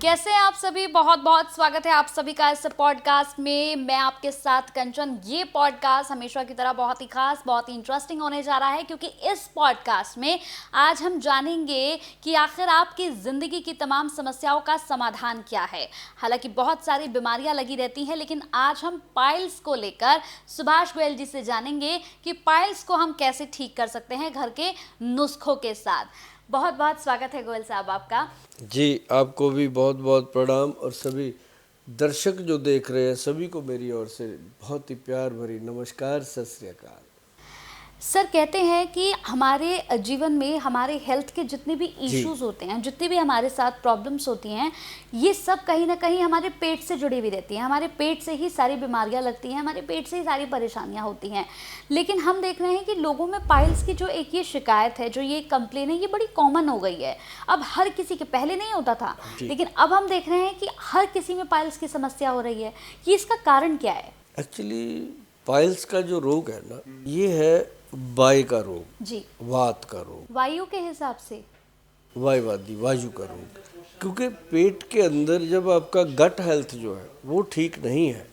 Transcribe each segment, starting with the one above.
कैसे हैं आप सभी। बहुत बहुत स्वागत है आप सभी का इस पॉडकास्ट में। मैं आपके साथ कंचन। ये पॉडकास्ट हमेशा की तरह बहुत ही खास, बहुत ही इंटरेस्टिंग होने जा रहा है, क्योंकि इस पॉडकास्ट में आज हम जानेंगे कि आखिर आपकी ज़िंदगी की तमाम समस्याओं का समाधान क्या है। हालांकि बहुत सारी बीमारियां लगी रहती हैं, लेकिन आज हम पाइल्स को लेकर सुभाष गोयल जी से जानेंगे कि पाइल्स को हम कैसे ठीक कर सकते हैं घर के नुस्खों के साथ। बहुत बहुत स्वागत है गोयल साहब आपका। जी, आपको भी बहुत बहुत प्रणाम और सभी दर्शक जो देख रहे हैं सभी को मेरी ओर से बहुत ही प्यार भरी नमस्कार, सत श्री अकाल। सर, कहते हैं कि हमारे जीवन में हमारे हेल्थ के जितने भी जी इश्यूज होते हैं, जितनी भी हमारे साथ प्रॉब्लम्स होती हैं, ये सब कहीं ना कहीं हमारे पेट से जुड़ी हुई रहती हैं। हमारे पेट से ही सारी बीमारियां लगती हैं, हमारे पेट से ही सारी परेशानियां होती हैं। लेकिन हम देख रहे हैं कि लोगों में पाइल्स की जो एक ये शिकायत है, जो ये कंप्लेन है, ये बड़ी कॉमन हो गई है। अब हर किसी के, पहले नहीं होता था, लेकिन अब हम देख रहे हैं कि हर किसी में पाइल्स की समस्या हो रही है। कि इसका कारण क्या है? एक्चुअली पाइल्स का जो रोग है ना, ये है वायु का रोग, जी, वात का रोग, वायु के हिसाब से। वायुवादी वायु का रोग। क्योंकि पेट के अंदर जब आपका गट हेल्थ जो है वो ठीक नहीं है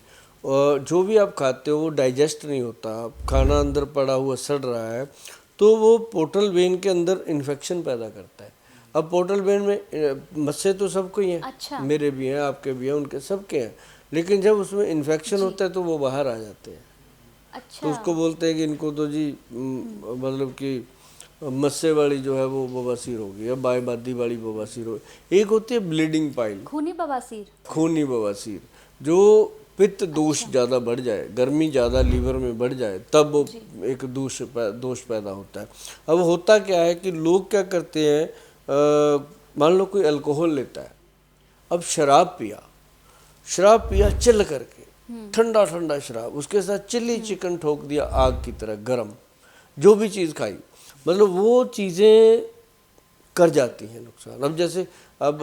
और जो भी आप खाते हो वो डाइजेस्ट नहीं होता, खाना अंदर पड़ा हुआ सड़ रहा है, तो वो पोर्टल वेन के अंदर इन्फेक्शन पैदा करता है। अब पोर्टल वेन में मस्से तो सबको ही हैं। अच्छा। मेरे भी हैं, आपके भी हैं, उनके सबके हैं। लेकिन जब उसमें इन्फेक्शन होता है तो वो बाहर आ जाते हैं। अच्छा। तो उसको बोलते हैं कि इनको तो जी मतलब कि मस्से वाली जो है वो बवासीर होगी या बायबादी वाली बवासीर होगी। एक होती है ब्लीडिंग पाइल, खूनी बवासीर। खूनी बवासीर, जो पित्त दोष ज़्यादा बढ़ जाए, गर्मी ज़्यादा लीवर में बढ़ जाए, तब वो एक दोष पैदा होता है। अब होता क्या है कि लोग क्या करते हैं, मान लो कोई अल्कोहल लेता है, अब शराब पिया चिल्ल करके, ठंडा ठंडा शराब, उसके साथ चिल्ली चिकन ठोक दिया आग की तरह गरम, जो भी चीज़ खाई, मतलब वो चीज़ें कर जाती हैं नुकसान। अब जैसे अब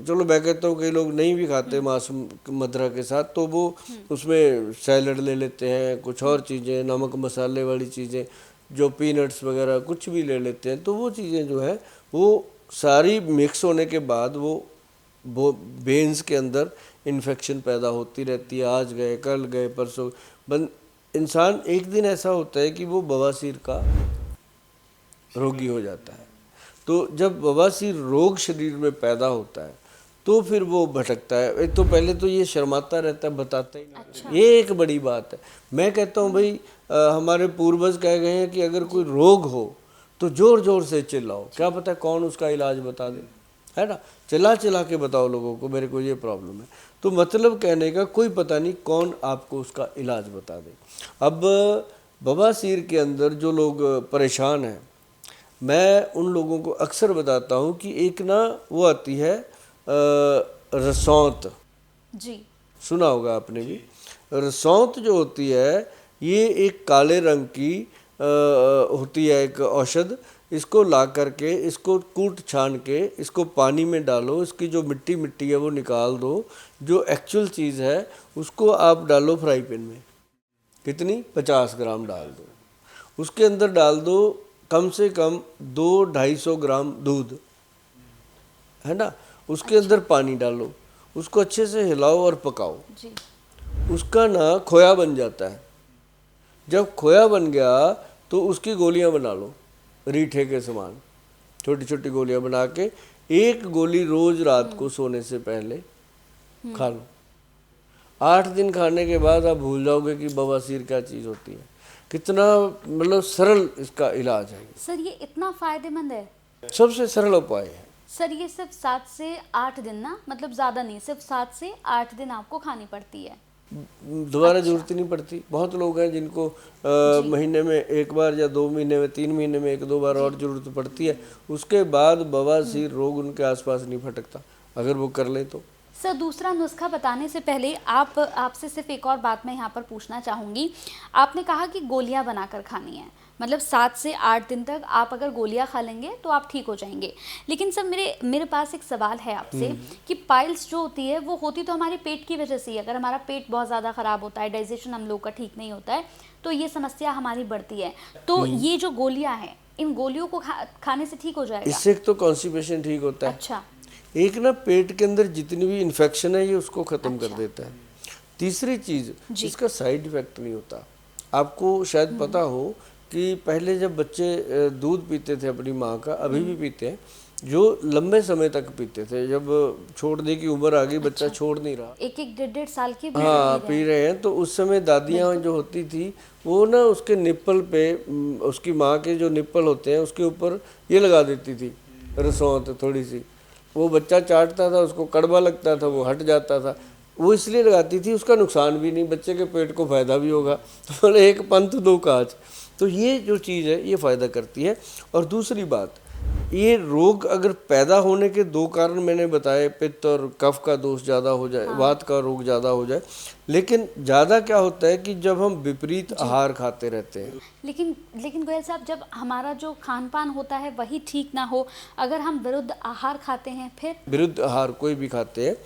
चलो मैं कहता हूँ कई लोग नहीं भी खाते मांस मदिरा के साथ, तो वो उसमें सैलड ले लेते हैं, कुछ और चीज़ें, नमक मसाले वाली चीज़ें, जो पीनट्स वगैरह कुछ भी ले लेते हैं, तो वो चीज़ें जो है वो सारी मिक्स होने के बाद वो वेन्स के अंदर इन्फेक्शन पैदा होती रहती है। आज गए, कल गए, परसों इंसान एक दिन ऐसा होता है कि वो बवासीर का रोगी हो जाता है। तो जब बवासीर रोग शरीर में पैदा होता है तो फिर वो भटकता है। एक तो पहले तो ये शर्माता रहता है, बताता ही नहीं। अच्छा। ये एक बड़ी बात है। मैं कहता हूँ भाई, हमारे पूर्वज कह गए हैं कि अगर कोई रोग हो तो जोर जोर से चिल्लाओ, क्या पता कौन उसका इलाज बता दे, है ना। चिल्ला चिल्ला के बताओ लोगों को मेरे को ये प्रॉब्लम है, तो मतलब कहने का कोई पता नहीं कौन आपको उसका इलाज बता दे। अब बवासीर के अंदर जो लोग परेशान हैं, मैं उन लोगों को अक्सर बताता हूँ कि एक ना वो आती है रसौंत, जी, सुना होगा आपने भी। रसौंत जो होती है ये एक काले रंग की होती है एक औषध। इसको ला करके, इसको कूट छान के, इसको पानी में डालो, इसकी जो मिट्टी मिट्टी है वो निकाल दो, जो एक्चुअल चीज़ है उसको आप डालो फ्राई पैन में। कितनी? 50 ग्राम डाल दो। उसके अंदर डाल दो कम से कम 200-250 ग्राम दूध, है ना। उसके अंदर पानी डालो, उसको अच्छे से हिलाओ और पकाओ जी। उसका ना खोया बन जाता है। जब खोया बन गया तो उसकी गोलियां बना लो, रीठे के समान छोटी छोटी गोलियां बना के, एक गोली रोज रात को सोने से पहले खा लो। 8 दिन खाने के बाद आप भूल जाओगे कि बवासीर क्या चीज़ होती है। कितना मतलब सरल इसका इलाज है। सर, ये इतना फायदेमंद है? सबसे सरल उपाय है। सर, ये सिर्फ 7 से 8 दिन ना, मतलब ज़्यादा नहीं, सिर्फ 7 से 8 दिन आपको खानी पड़ती है? दोबारा जरूरत ही नहीं पड़ती। बहुत लोग हैं जिनको महीने में एक बार या 2 महीने में, 3 महीने में 1-2 बार और जरूरत पड़ती है। उसके बाद बवासीर रोग उनके आसपास नहीं भटकता अगर वो कर ले तो। सर, दूसरा नुस्खा बताने से पहले आपसे सिर्फ एक और बात मैं यहाँ पर पूछना चाहूँगी। आपने कहा कि गोलियाँ बनाकर खानी है, मतलब 7 से 8 दिन तक आप अगर गोलियाँ खा लेंगे तो आप ठीक हो जाएंगे। लेकिन सर, मेरे पास एक सवाल है आपसे कि पाइल्स जो होती है वो होती तो हमारे पेट की वजह से ही। अगर हमारा पेट बहुत ज़्यादा ख़राब होता है, डाइजेशन हम लोग का ठीक नहीं होता है, तो ये समस्या हमारी बढ़ती है। तो ये जो गोलियाँ हैं, इन गोलियों को खाने से ठीक हो जाएगा? इससे तो कॉन्स्टिपेशन ठीक होता है। अच्छा। एक ना पेट के अंदर जितनी भी इन्फेक्शन है ये उसको ख़त्म कर देता है। तीसरी चीज़, इसका साइड इफ़ेक्ट नहीं होता। आपको शायद पता हो कि पहले जब बच्चे दूध पीते थे अपनी माँ का, अभी भी पीते हैं, जो लंबे समय तक पीते थे, जब छोड़ने की उम्र आ गई बच्चा छोड़ नहीं रहा, 1-1 1.5 साल की भी हाँ पी रहे हैं, तो उस समय दादियाँ जो होती थी वो ना उसके निप्पल पे उसकी माँ के जो निप्पल होते हैं उसके ऊपर ये लगा देती थी रसौंत थोड़ी सी। वो बच्चा चाटता था, उसको कड़वा लगता था, वो हट जाता था। वो इसलिए लगाती थी, उसका नुकसान भी नहीं, बच्चे के पेट को फ़ायदा भी होगा। तो एक पंथ दो काज, तो ये जो चीज़ है ये फ़ायदा करती है। और दूसरी बात, ये रोग अगर पैदा होने के दो कारण मैंने बताए, पित्त और कफ का दोष ज़्यादा हो जाए, वात का रोग ज़्यादा हो जाए। लेकिन ज़्यादा क्या होता है कि जब हम विपरीत आहार खाते रहते हैं। लेकिन गोयल साहब, जब हमारा जो खान पान होता है वही ठीक ना हो, अगर हम विरुद्ध आहार खाते हैं, फिर विरुद्ध आहार कोई भी खाते हैं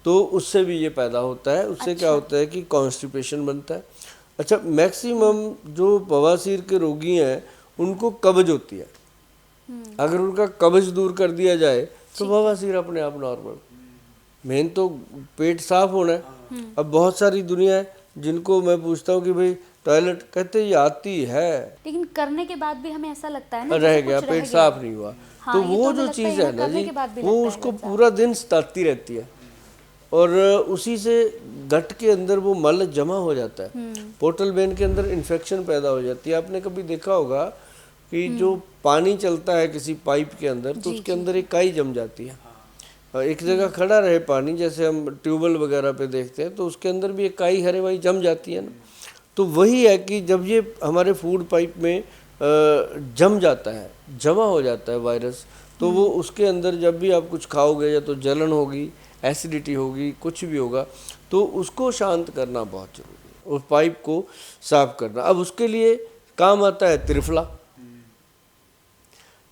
तो उससे भी ये पैदा होता है। उससे क्या होता है कि कॉन्स्टिपेशन बनता है। अच्छा, मैक्सिमम जो बवासीर के रोगी हैं उनको कब्ज होती है। अगर उनका कब्ज दूर कर दिया जाए तो बवासीर अपने आप नॉर्मल। मेन तो पेट साफ होना है। अब बहुत सारी दुनिया है जिनको मैं पूछता हूँ कि भाई टॉयलेट, कहते ये आती है, लेकिन करने के बाद भी हमें ऐसा लगता है ना रह गया, पेट साफ नहीं हुआ। तो वो जो चीज़ है ना जी, वो उसको पूरा दिन सताती रहती है और उसी से गट के अंदर वो मल जमा हो जाता है। पोर्टल वेन के अंदर इन्फेक्शन पैदा हो जाती है। आपने कभी देखा होगा कि जो पानी चलता है किसी पाइप के अंदर, तो उसके अंदर एक काई जम जाती है। एक जगह खड़ा रहे पानी, जैसे हम ट्यूबवेल वगैरह पे देखते हैं, तो उसके अंदर भी एक काई हरे वाई जम जाती है ना। तो वही है कि जब ये हमारे फूड पाइप में जम जाता है, जमा हो जाता है वायरस, तो वो उसके अंदर जब भी आप कुछ खाओगे या तो जलन होगी, एसिडिटी होगी, कुछ भी होगा, तो उसको शांत करना बहुत जरूरी है, उस पाइप को साफ करना। अब उसके लिए काम आता है त्रिफला।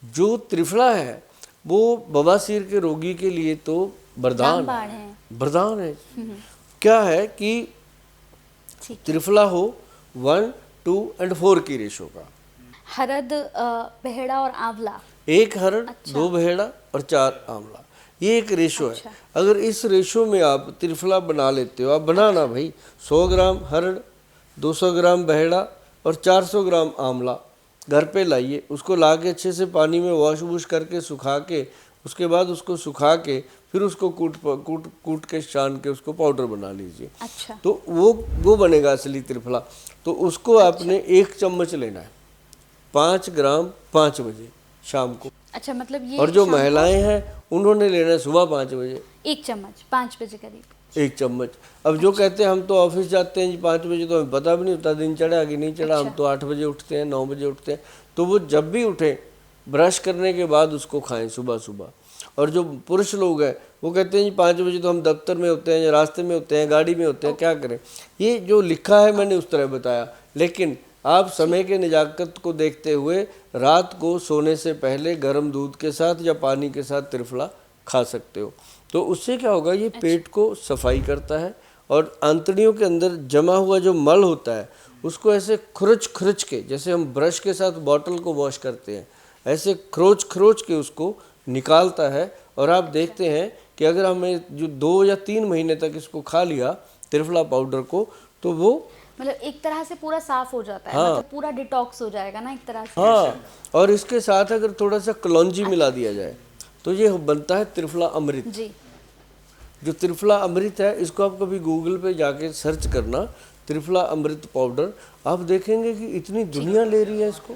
जो त्रिफला है वो बवासीर के रोगी के लिए तो वरदान है, वरदान है। क्या है कि त्रिफला हो 1, 2 और 4 की रेशो का। हरद, बहेड़ा और आंवला, 1 हरड़, 2 बहेड़ा और 4 आंवला, ये एक रेशो है। अगर इस रेशो में आप त्रिफला बना लेते हो, आप बनाना भाई, 100 ग्राम हरड़, 200 ग्राम बहेड़ा और 400 ग्राम आंवला घर पे लाइए। उसको ला के अच्छे से पानी में वॉश वूश करके सुखा के, उसके बाद उसको सुखा के फिर उसको कूट के छान के उसको पाउडर बना लीजिए। अच्छा। तो वो बनेगा असली त्रिफला। तो उसको आपने 1 चम्मच लेना है, 5 ग्राम 5 बजे शाम को। अच्छा, मतलब ये, और जो महिलाएं हैं उन्होंने लेना है सुबह 5 बजे, 1 चम्मच 5 बजे करीब, 1 चम्मच। अब जो कहते हैं हम तो ऑफिस जाते हैं जी 5 बजे, तो हमें पता भी नहीं होता दिन चढ़ा कि नहीं चढ़ा। हम तो 8 बजे उठते हैं, 9 बजे उठते हैं। तो वो जब भी उठें ब्रश करने के बाद उसको खाएं सुबह सुबह। और जो पुरुष लोग हैं वो कहते हैं जी 5 बजे तो हम दफ्तर में होते हैं या रास्ते में होते हैं, गाड़ी में होते हैं, क्या करें। ये जो लिखा है मैंने उस तरह बताया, लेकिन आप समय के नज़ाकत को देखते हुए रात को सोने से पहले गर्म दूध के साथ या पानी के साथ त्रिफला खा सकते हो। तो उससे क्या होगा, ये पेट को सफाई करता है और आंतड़ियों के अंदर जमा हुआ जो मल होता है उसको ऐसे खरुच के, जैसे हम ब्रश के साथ बॉटल को वॉश करते हैं, ऐसे खरोच के उसको निकालता है। और आप देखते हैं कि अगर हमें जो 2 या 3 महीने तक इसको खा लिया त्रिफला पाउडर को, तो वो मतलब एक तरह से पूरा साफ हो जाता है। हाँ, मतलब पूरा डिटॉक्स हो जाएगा ना एक तरह से। हाँ, और इसके साथ अगर थोड़ा सा कलौंजी मिला दिया जाए तो ये बनता है त्रिफला अमृत जी। जो त्रिफला अमृत है, इसको आप कभी गूगल पे जाके सर्च करना, त्रिफला अमृत पाउडर, आप देखेंगे कि इतनी दुनिया ले रही है इसको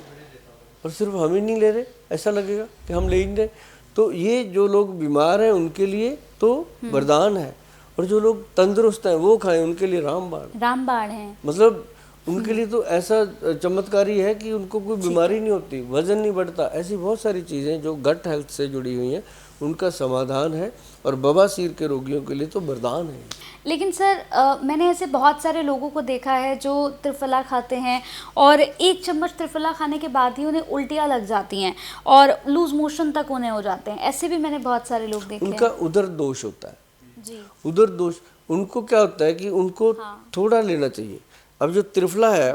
और सिर्फ हम ही नहीं ले रहे, ऐसा लगेगा कि हम ले ही नहीं रहे। तो ये जो लोग बीमार हैं उनके लिए तो वरदान है, और जो लोग तंदुरुस्त हैं वो खाएं, उनके लिए रामबाण है। मतलब उनके लिए तो ऐसा चमत्कारी है कि उनको कोई बीमारी नहीं होती, वजन नहीं बढ़ता। ऐसी बहुत सारी चीज़ें जो गट हेल्थ से जुड़ी हुई हैं उनका समाधान है, और बवासीर के रोगियों के लिए तो वरदान है। लेकिन सर, मैंने ऐसे बहुत सारे लोगों को देखा है जो त्रिफला खाते हैं और 1 चम्मच त्रिफला खाने के बाद ही उन्हें उल्टियाँ लग जाती हैं और लूज मोशन तक उन्हें हो जाते हैं। ऐसे भी मैंने बहुत सारे लोग देखे हैं। उनका उदर दोष होता है जी। उदर दोष, उनको क्या होता है कि उनको थोड़ा लेना चाहिए। अब जो त्रिफला है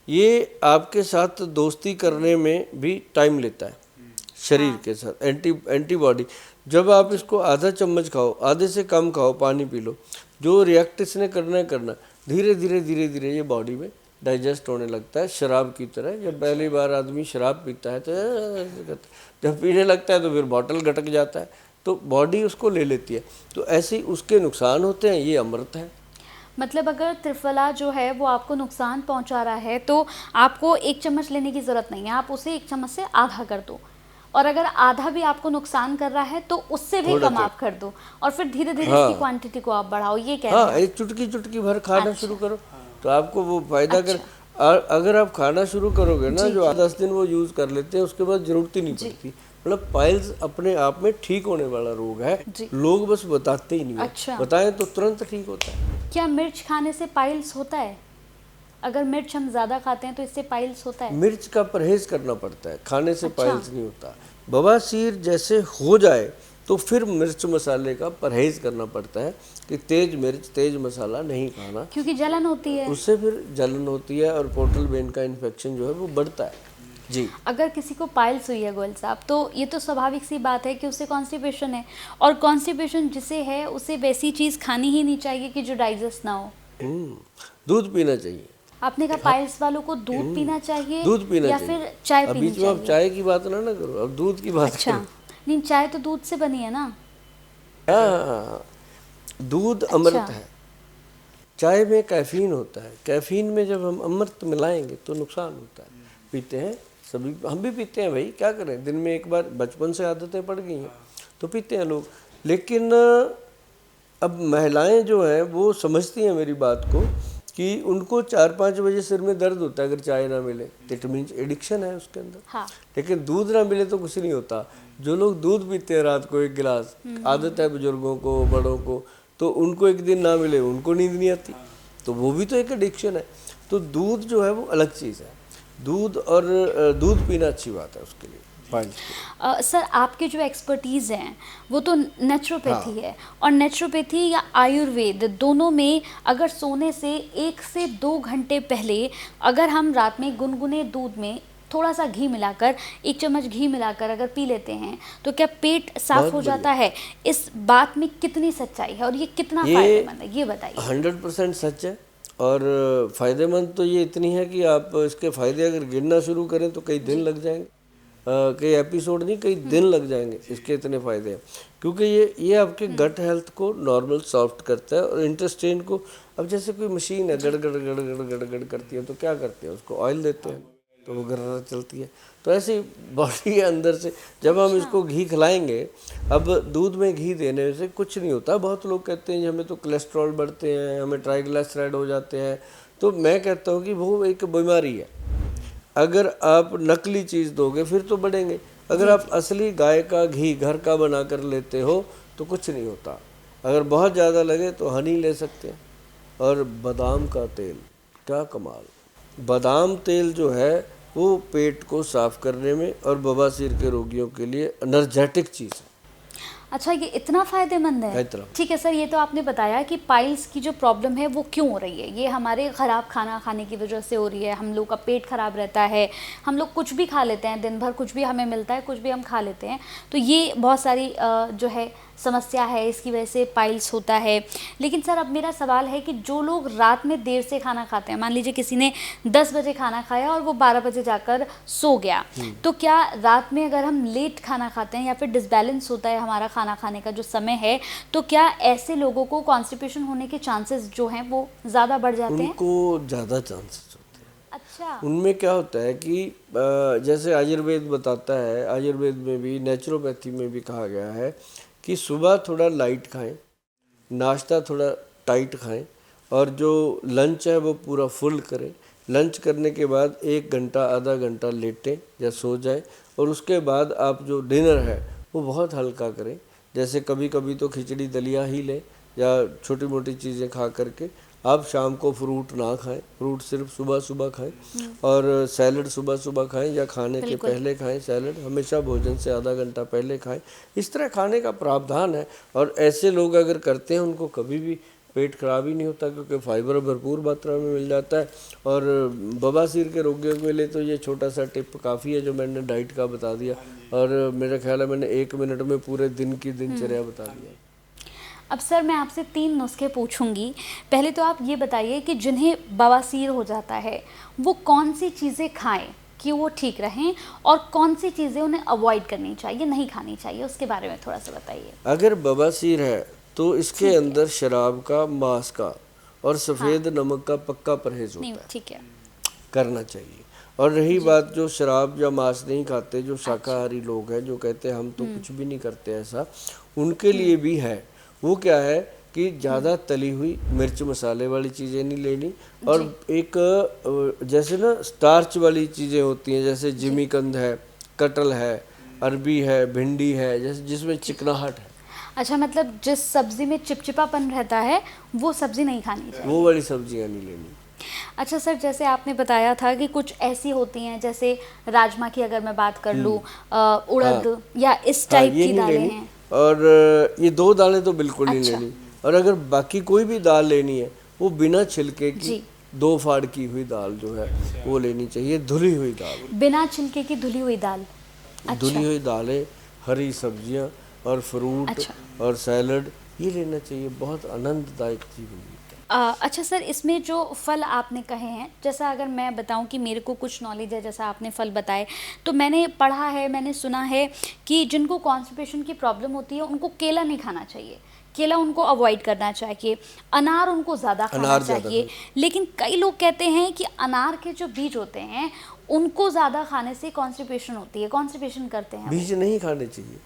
ये आपके साथ दोस्ती करने में भी टाइम लेता है शरीर के साथ, एंटीबॉडी। जब आप इसको आधा चम्मच खाओ, आधे से कम खाओ, पानी पी लो, जो रिएक्ट इसने करना है करना, धीरे धीरे धीरे धीरे ये बॉडी में डाइजेस्ट होने लगता है, शराब की तरह। जब पहली बार आदमी शराब पीता है तो ऐसे करता है, जब पीने लगता है तो फिर बॉटल गटक जाता है, तो बॉडी उसको ले लेती है। तो ऐसे ही उसके नुकसान होते हैं, ये अमृत है। मतलब अगर त्रिफला जो है वो आपको नुकसान पहुंचा रहा है तो आपको 1 चम्मच लेने की ज़रूरत नहीं है, आप उसे 1 चम्मच से आधा कर दो, और अगर आधा भी आपको नुकसान कर रहा है तो उससे भी कम आप कर दो, और फिर धीरे धीरे इसकी क्वांटिटी को आप बढ़ाओ, ये कह रहे हैं। एक चुटकी चुटकी भर खाना शुरू करो तो आपको वो फायदा कर। और अगर आप खाना शुरू करोगे ना, जो 10 दिन वो यूज कर लेते हैं, उसके बाद जरूरत ही नहीं पड़ती। मतलब पाइल्स अपने आप में ठीक होने वाला रोग है, लोग बस बताते ही नहीं है। बताएं तो तुरंत ठीक होता है। क्या मिर्च खाने से पाइल्स होता है? अगर मिर्च हम ज्यादा खाते हैं तो इससे पाइल्स होता है? मिर्च का परहेज करना पड़ता है, खाने से पाइल्स नहीं होता। बवासीर जैसे हो जाए तो फिर मिर्च मसाले का परहेज करना पड़ता है कि तेज मिर्च तेज मसाला नहीं खाना, क्योंकि जलन होती है, उससे फिर जलन होती है और पोर्टल वेन का इन्फेक्शन जो है वो बढ़ता है। जी, अगर किसी को पाइल्स हुई है गोयल साहब, तो ये तो स्वाभाविक सी बात है कि उसे कॉन्स्टिपेशन है, और कॉन्स्टिपेशन जिसे है उसे वैसी चीज़ खानी ही नहीं चाहिए कि जो डाइजेस्ट ना हो। दूध पीना चाहिए। आपने कहा पाइल्स वालों को दूध पीना चाहिए, दूध पीना या चाहिए। फिर चाय पीनी बीच में आप चाय की बात ना करो, अब दूध की बात अच्छा, नहीं चाय तो दूध से बनी है ना। हाँ, दूध अमृत है। चाय में कैफीन होता है, कैफीन में जब हम अमृत मिलाएंगे तो नुकसान होता है। पीते हैं सभी, हम भी पीते हैं भाई, क्या करें, दिन में एक बार, बचपन से आदतें पड़ गई हैं तो पीते हैं लोग। लेकिन अब महिलाएं जो हैं वो समझती हैं मेरी बात को कि उनको 4-5 बजे सिर में दर्द होता है अगर चाय ना मिले, इट मीन्स एडिक्शन है उसके अंदर। हाँ। लेकिन दूध ना मिले तो कुछ नहीं होता। जो लोग दूध पीते हैं रात को 1 गिलास, आदत है बुजुर्गों को, बड़ों को, तो उनको एक दिन ना मिले उनको नींद नहीं आती, तो वो भी तो एक एडिक्शन है। तो दूध जो है वो अलग चीज़ है, दूध और दूध पीना अच्छी बात है उसके लिए। सर आपके जो एक्सपर्टीज़ हैं वो तो नेचुरोपैथी है, और नेचुरोपैथी या आयुर्वेद दोनों में अगर सोने से 1 से 2 घंटे पहले अगर हम रात में गुनगुने दूध में थोड़ा सा घी मिलाकर, 1 चम्मच घी मिलाकर अगर पी लेते हैं तो क्या पेट साफ हो जाता है? इस बात में कितनी सच्चाई है और ये कितना फायदेमंद है, ये बताइए। 100% सच है, और फ़ायदेमंद तो ये इतनी है कि आप इसके फ़ायदे अगर गिनना शुरू करें तो कई दिन लग जाएंगे, कई एपिसोड नहीं, कई दिन लग जाएंगे, इसके इतने फ़ायदे हैं। क्योंकि ये आपके गट हेल्थ को नॉर्मल सॉफ्ट करता है, और इंटेस्टाइन को, अब जैसे कोई मशीन है गड़ गड़ गड़ गड़ गड़ गड़ करती है तो क्या करते हैं, उसको ऑयल देते हैं तो वो गर्रा चलती है। तो ऐसे बॉडी के अंदर से जब हम इसको घी खिलाएंगे, अब दूध में घी देने से कुछ नहीं होता। बहुत लोग कहते हैं हमें तो कोलेस्ट्रॉल बढ़ते हैं, हमें ट्राइग्लिसराइड हो जाते हैं, तो मैं कहता हूँ कि वो एक बीमारी है। अगर आप नकली चीज़ दोगे फिर तो बढ़ेंगे, अगर आप असली गाय का घी घर का बना कर लेते हो तो कुछ नहीं होता। अगर बहुत ज़्यादा लगे तो हनी ले सकते हैं। और बादाम का तेल, क्या कमाल, बादाम तेल जो है वो पेट को साफ करने में और बवासीर के रोगियों के लिए एनर्जेटिक चीज़ है। अच्छा, ये इतना फ़ायदेमंद है। ठीक है सर, ये तो आपने बताया कि पाइल्स की जो प्रॉब्लम है वो क्यों हो रही है, ये हमारे ख़राब खाना खाने की वजह से हो रही है, हम लोग का पेट ख़राब रहता है, हम लोग कुछ भी खा लेते हैं, दिन भर कुछ भी हमें मिलता है, कुछ भी हम खा लेते हैं, तो ये बहुत सारी जो है समस्या है, इसकी वजह से पाइल्स होता है। लेकिन सर अब मेरा सवाल है कि जो लोग रात में देर से खाना खाते हैं, मान लीजिए किसी ने 10 बजे खाना खाया और वो 12 बजे जाकर सो गया, तो क्या रात में अगर हम लेट खाना खाते हैं या फिर डिसबैलेंस होता है हमारा खाना खाने का जो समय है, तो क्या ऐसे लोगों को कॉन्स्टिपेशन होने के चांसेस जो हैं वो ज़्यादा बढ़ जाते हैं? उनको ज़्यादा चांसेस होते हैं। अच्छा, उनमें क्या होता है कि जैसे आयुर्वेद बताता है, आयुर्वेद में भी नेचुरोपैथी में भी कहा गया है कि सुबह थोड़ा लाइट खाएं, नाश्ता थोड़ा टाइट खाएं, और जो लंच है वो पूरा फुल करें। लंच करने के बाद 1 घंटा आधा घंटा लेटें या सो जाएं, और उसके बाद आप जो डिनर है वो बहुत हल्का करें। जैसे कभी कभी तो खिचड़ी दलिया ही लें या छोटी मोटी चीज़ें खा करके। आप शाम को फ्रूट ना खाएं, फ्रूट सिर्फ सुबह सुबह खाएं, और सैलड सुबह सुबह खाएं या खाने के पहले खाएं। सैलड हमेशा भोजन से आधा घंटा पहले खाएं। इस तरह खाने का प्रावधान है, और ऐसे लोग अगर करते हैं उनको कभी भी पेट खराब ही नहीं होता, क्योंकि फाइबर भरपूर मात्रा में मिल जाता है। और बवासीर के रोगियों के लिए तो ये छोटा सा टिप काफ़ी है जो मैंने डाइट का बता दिया, और मेरा ख्याल है मैंने 1 मिनट में पूरे दिन की दिनचर्या बता दिया। अब सर मैं आपसे 3 नुस्खे पूछूंगी। पहले तो आप ये बताइए कि जिन्हें बवासीर हो जाता है वो कौन सी चीज़ें खाएं कि वो ठीक रहें, और कौन सी चीज़ें उन्हें अवॉइड करनी चाहिए, नहीं खानी चाहिए, उसके बारे में थोड़ा सा बताइए। अगर बवासीर है तो इसके अंदर शराब का, मांस का और सफ़ेद नमक का पक्का परहेज होता नहीं, है, ठीक है। करना चाहिए। और रही बात जो शराब या मांस नहीं खाते, जो शाकाहारी लोग हैं, जो कहते हैं हम तो कुछ भी नहीं करते ऐसा, उनके लिए भी है। वो क्या है कि ज़्यादा तली हुई मिर्च मसाले वाली चीज़ें नहीं लेनी, और एक जैसे ना स्टार्च वाली चीज़ें होती हैं, जैसे जिमीकंद है, कटल है, अरबी है, भिंडी है, जैसे जिसमें चिकनाहट है, अच्छा, मतलब जिस सब्जी में चिपचिपापन रहता है वो सब्जी नहीं खानी चाहिए। वो वाली सब्जियां नहीं लेनी। अच्छा सर, जैसे आपने बताया था कि कुछ ऐसी होती हैं, जैसे राजमा की अगर मैं बात कर लूँ, उड़द या इस टाइप ये की नहीं दालें लेनी, हैं। और ये 2 दालें तो बिल्कुल नहीं अच्छा। लेनी। और अगर बाकी कोई भी दाल लेनी है वो बिना छिलके की जी। 2 फाड़ की हुई दाल जो है वो लेनी चाहिए, धुली हुई दाल। बिना छिलके की धुली हुई दाल। धुली हुई दालें, हरी सब्जियां और फ्रूट अच्छा। और सैलड, ये लेना चाहिए, बहुत आनंददायक जीवन है। अच्छा सर, इसमें जो फल आपने कहे हैं, जैसा अगर मैं बताऊं कि मेरे को कुछ नॉलेज है, जैसा आपने फल बताए, तो मैंने पढ़ा है, मैंने सुना है कि जिनको कॉन्स्टिपेशन की प्रॉब्लम होती है उनको केला नहीं खाना चाहिए, केला उनको अवॉइड करना चाहिए, अनार उनको ज़्यादा खाना अनार ज़्यादा चाहिए। लेकिन कई लोग कहते हैं कि अनार के जो बीज होते हैं उनको ज़्यादा खाने से कॉन्स्टिपेशन होती है, कॉन्स्टिपेशन करते हैं। बीज नहीं खाने चाहिए,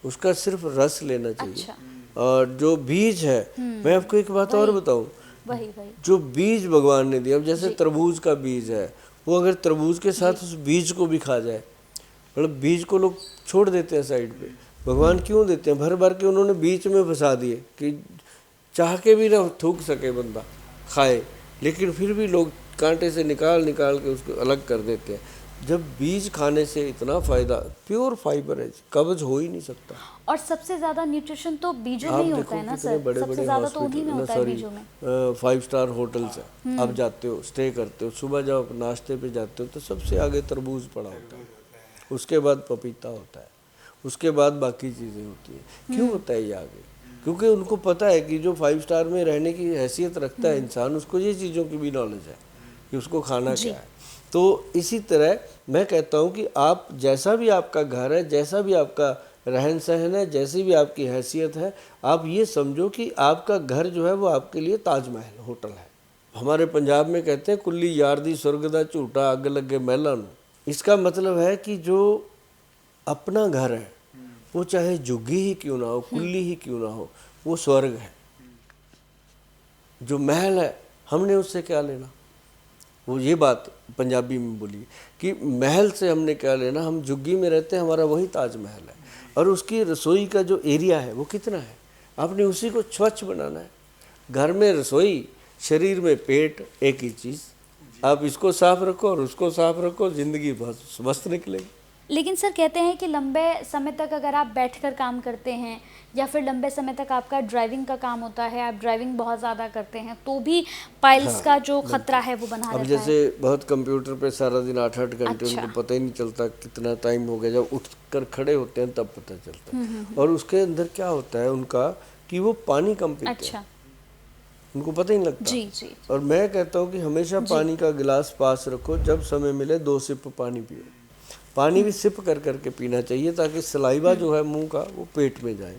उसका सिर्फ रस लेना चाहिए। अच्छा। और जो बीज है, मैं आपको एक बात और बताऊं, वही जो बीज भगवान ने दिया, अब जैसे तरबूज का बीज है, वो अगर तरबूज के साथ उस बीज को भी खा जाए, मतलब बीज को लोग छोड़ देते हैं साइड पे, भगवान क्यों देते हैं? भर भर के उन्होंने बीच में फंसा दिए कि चाह के भी ना थूक सके बंदा खाए, लेकिन फिर भी लोग कांटे से निकाल निकाल के उसको अलग कर देते हैं। जब बीज खाने से इतना फायदा, प्योर फाइबर है, कब्ज हो ही नहीं सकता। और सबसे ज्यादा न्यूट्रिशन तो बीजों में आप ही देखो होता है ना कितने सर, बड़े सबसे बड़े ज्यादा तो उन्हीं में हॉस्पिटल, होता है बीजों में। 5 स्टार होटल्स है, आप जाते हो, स्टे करते हो, सुबह जब आप नाश्ते पे जाते हो तो सबसे आगे तरबूज पड़ा होता है, उसके बाद पपीता होता है, उसके बाद बाकी चीज़ें होती हैं। क्यों होता है ये आगे? क्योंकि उनको पता है कि जो 5 स्टार में रहने की हैसियत रखता है इंसान, उसको ये चीज़ों की भी नॉलेज है कि उसको खाना क्या है। तो इसी तरह मैं कहता हूँ कि आप जैसा भी आपका घर है, जैसा भी आपका रहन सहन है, जैसी भी आपकी हैसियत है, आप ये समझो कि आपका घर जो है वो आपके लिए ताजमहल होटल है। हमारे पंजाब में कहते हैं कुल्ली यार दी स्वर्ग दा झूठा अग लगे महलां नूं। इसका मतलब है कि जो अपना घर है वो चाहे झुग्गी ही क्यों ना हो, कुल्ली ही क्यों ना हो, वो स्वर्ग है। जो महल है हमने उससे क्या लेना, वो ये बात पंजाबी में बोली कि महल से हमने क्या लेना, हम झुग्गी में रहते हैं, हमारा वही ताजमहल है। और उसकी रसोई का जो एरिया है वो कितना है, आपने उसी को स्वच्छ बनाना है। घर में रसोई, शरीर में पेट, एक ही चीज़, आप इसको साफ रखो और उसको साफ रखो, ज़िंदगी बहुत मस्त निकलेगी। लेकिन सर कहते हैं कि लंबे समय तक अगर आप बैठकर काम करते हैं या फिर लंबे समय तक आपका ड्राइविंग का काम होता है, आप ड्राइविंग बहुत ज़्यादा करते हैं, तो भी पाइल्स का जो खतरा है वो बना रहता अब है। जैसे बहुत कंप्यूटर पे सारा दिन 8-8 घंटे, उनको पता ही नहीं चलता कितना टाइम हो गया, जब उठकर खड़े होते हैं तब पता चलता है। और उसके अंदर क्या होता है उनका कि वो पानी कम पीते हैं, उनको पता ही नहीं लगता। जी। और मैं कहता हूँ कि हमेशा पानी का गिलास पास रखो, जब समय मिले 2 सिप पानी पियो। पानी भी सिप कर करके पीना चाहिए ताकि सलाइवा जो है मुंह का वो पेट में जाए।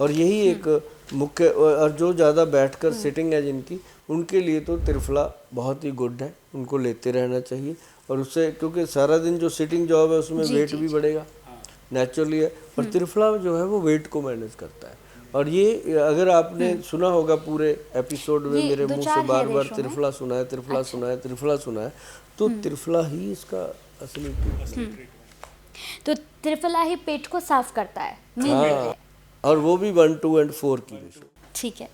और यही एक मुख्य, और जो ज़्यादा बैठकर सिटिंग है जिनकी, उनके लिए तो त्रिफला बहुत ही गुड है, उनको लेते रहना चाहिए। और उससे, क्योंकि सारा दिन जो सिटिंग जॉब है उसमें वेट भी बढ़ेगा, नेचुरली है। और त्रिफला जो है वो वेट को मैनेज करता है। और ये अगर आपने सुना होगा पूरे एपिसोड में मेरे मुंह से बार बार त्रिफला सुना है, त्रिफला सुना है, त्रिफला सुना है, तो त्रिफला ही इसका असली ट्रीटमेंट। तो त्रिफला ही पेट को साफ करता है, हाँ, और वो भी 1, 2 और 4 की। ठीक है,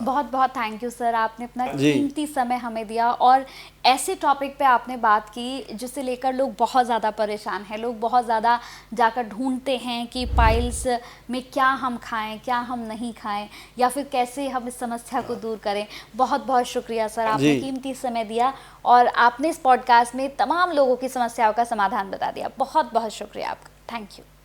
बहुत बहुत थैंक यू सर, आपने अपना जी। कीमती समय हमें दिया और ऐसे टॉपिक पे आपने बात की जिसे लेकर लोग बहुत ज़्यादा परेशान हैं, लोग बहुत ज़्यादा जाकर ढूंढते हैं कि पाइल्स में क्या हम खाएं, क्या हम नहीं खाएं, या फिर कैसे हम इस समस्या को दूर करें। बहुत बहुत शुक्रिया सर, आपने जी। कीमती समय दिया और आपने इस पॉडकास्ट में तमाम लोगों की समस्याओं का समाधान बता दिया। बहुत बहुत शुक्रिया आपका, थैंक यू।